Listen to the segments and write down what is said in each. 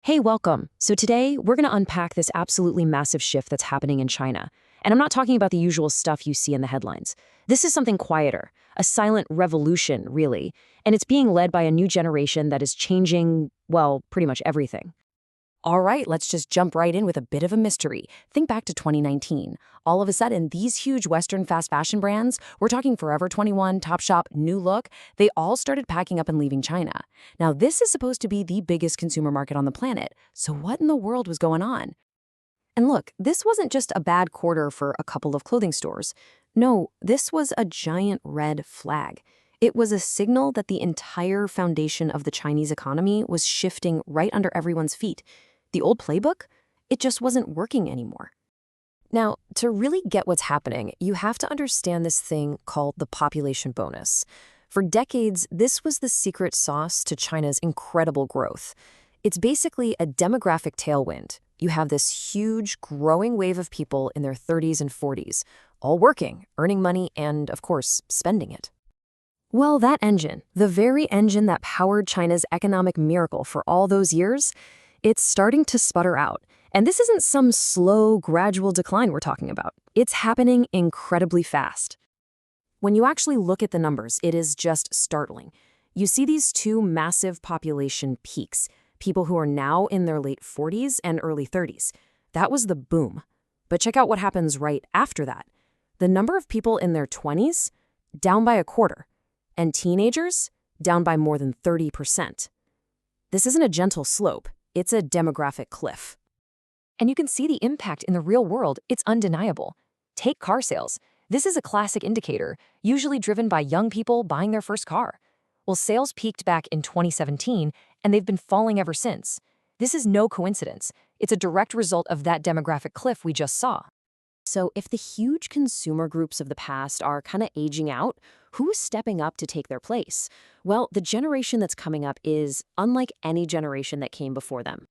Hey, welcome. So today we're going to unpack this absolutely massive shift that's happening in China. And I'm not talking about the usual stuff you see in the headlines. This is something quieter, a silent revolution, really. And it's being led by a new generation that is changing, well, pretty much everything. All right, let's just jump right in with a bit of a mystery. Think back to 2019. All of a sudden, these huge Western fast fashion brands, we're talking Forever 21, Topshop, New Look, they all started packing up and leaving China. Now, this is supposed to be the biggest consumer market on the planet. So what in the world was going on? And look, this wasn't just a bad quarter for a couple of clothing stores. No, this was a giant red flag. It was a signal that the entire foundation of the Chinese economy was shifting right under everyone's feet. The old playbook? It just wasn't working anymore. Now, to really get what's happening, you have to understand this thing called the population bonus. For decades, this was the secret sauce to China's incredible growth. It's basically a demographic tailwind. You have this huge, growing wave of people in their 30s and 40s, all working, earning money, and, of course, spending it. Well, that engine, the very engine that powered China's economic miracle for all those years, it's starting to sputter out. And this isn't some slow, gradual decline we're talking about. It's happening incredibly fast. When you actually look at the numbers, it is just startling. You see these two massive population peaks, people who are now in their late 40s and early 30s. That was the boom. But check out what happens right after that. The number of people in their 20s, down by a quarter, and teenagers, down by more than 30%. This isn't a gentle slope. It's a demographic cliff. And you can see the impact in the real world. It's undeniable. Take car sales. This is a classic indicator, usually driven by young people buying their first car. Well, sales peaked back in 2017, and they've been falling ever since. This is no coincidence. It's a direct result of that demographic cliff we just saw. So if the huge consumer groups of the past are kind of aging out, who's stepping up to take their place? Well, the generation that's coming up is unlike any generation that came before them.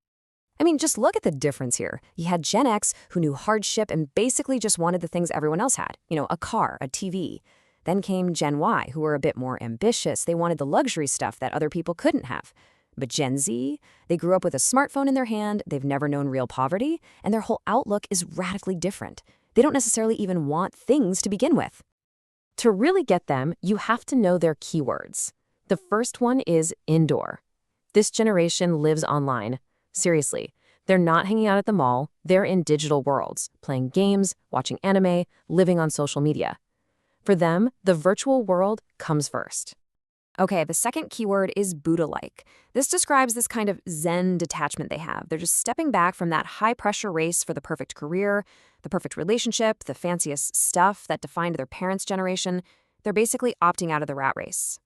I mean, just look at the difference here. You had Gen X, who knew hardship and basically just wanted the things everyone else had. A car, a TV. Then came Gen Y, who were a bit more ambitious. They wanted the luxury stuff that other people couldn't have. But Gen Z, they grew up with a smartphone in their hand, they've never known real poverty, and their whole outlook is radically different. They don't necessarily even want things to begin with. To really get them, you have to know their keywords. The first one is indoor. This generation lives online. Seriously, they're not hanging out at the mall, they're in digital worlds, playing games, watching anime, living on social media. For them, the virtual world comes first. Okay, the second keyword is Buddha-like. This describes this kind of Zen detachment they have. They're just stepping back from that high-pressure race for the perfect career, the perfect relationship, the fanciest stuff that defined their parents' generation. They're basically opting out of the rat race.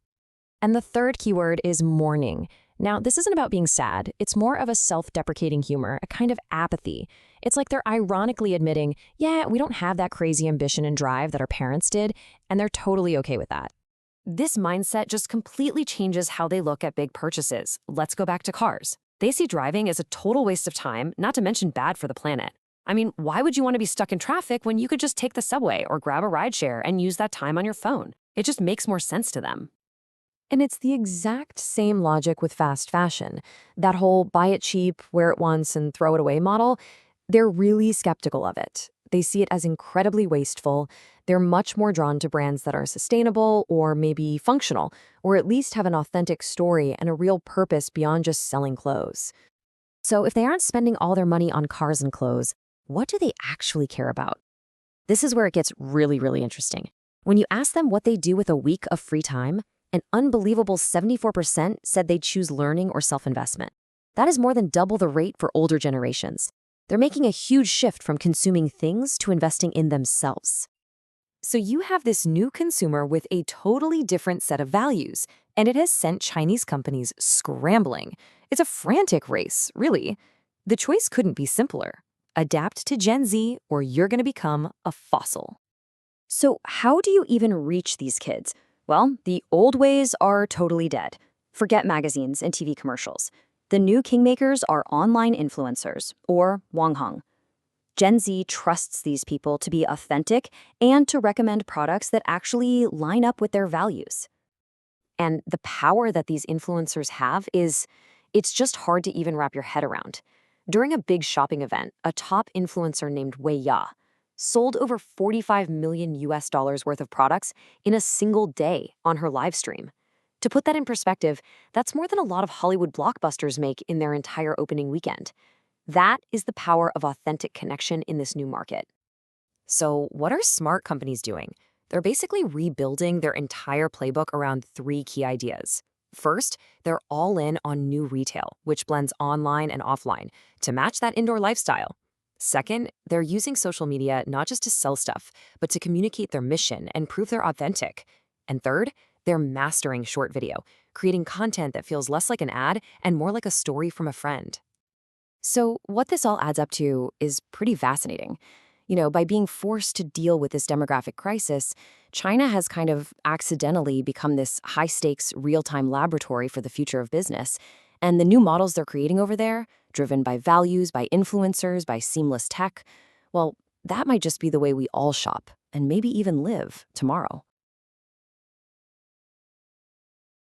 And the third keyword is mourning. Now, this isn't about being sad. It's more of a self-deprecating humor, a kind of apathy. It's like they're ironically admitting, yeah, we don't have that crazy ambition and drive that our parents did, and they're totally okay with that. This mindset just completely changes how they look at big purchases. Let's go back to cars. They see driving as a total waste of time, not to mention bad for the planet. I mean, why would you want to be stuck in traffic when you could just take the subway or grab a rideshare and use that time on your phone? It just makes more sense to them. And it's the exact same logic with fast fashion. That whole buy it cheap, wear it once, and throw it away model, they're really skeptical of it. They see it as incredibly wasteful. They're much more drawn to brands that are sustainable or maybe functional, or at least have an authentic story and a real purpose beyond just selling clothes. So if they aren't spending all their money on cars and clothes, what do they actually care about? This is where it gets really, really interesting. When you ask them what they do with a week of free time, an unbelievable 74% said they'd choose learning or self-investment. That is more than double the rate for older generations. They're making a huge shift from consuming things to investing in themselves. So you have this new consumer with a totally different set of values, and it has sent Chinese companies scrambling. It's a frantic race, really. The choice couldn't be simpler. Adapt to Gen Z, or you're going to become a fossil. So how do you even reach these kids? Well, the old ways are totally dead. Forget magazines and TV commercials. The new kingmakers are online influencers, or Wanghang. Gen Z trusts these people to be authentic and to recommend products that actually line up with their values. And the power that these influencers have is It's just hard to even wrap your head around. During a big shopping event, a top influencer named Wei Ya sold over 45 million US dollars worth of products in a single day on her live stream. To put that in perspective, that's more than a lot of Hollywood blockbusters make in their entire opening weekend. That is the power of authentic connection in this new market. So, what are smart companies doing? They're basically rebuilding their entire playbook around three key ideas. First, they're all in on new retail, which blends online and offline to match that indoor lifestyle. Second, they're using social media not just to sell stuff, but to communicate their mission and prove they're authentic. And third, they're mastering short video, creating content that feels less like an ad and more like a story from a friend. So, what this all adds up to is pretty fascinating. By being forced to deal with this demographic crisis, China has kind of accidentally become this high stakes, real time laboratory for the future of business. And the new models they're creating over there, driven by values, by influencers, by seamless tech, well, that might just be the way we all shop and maybe even live tomorrow.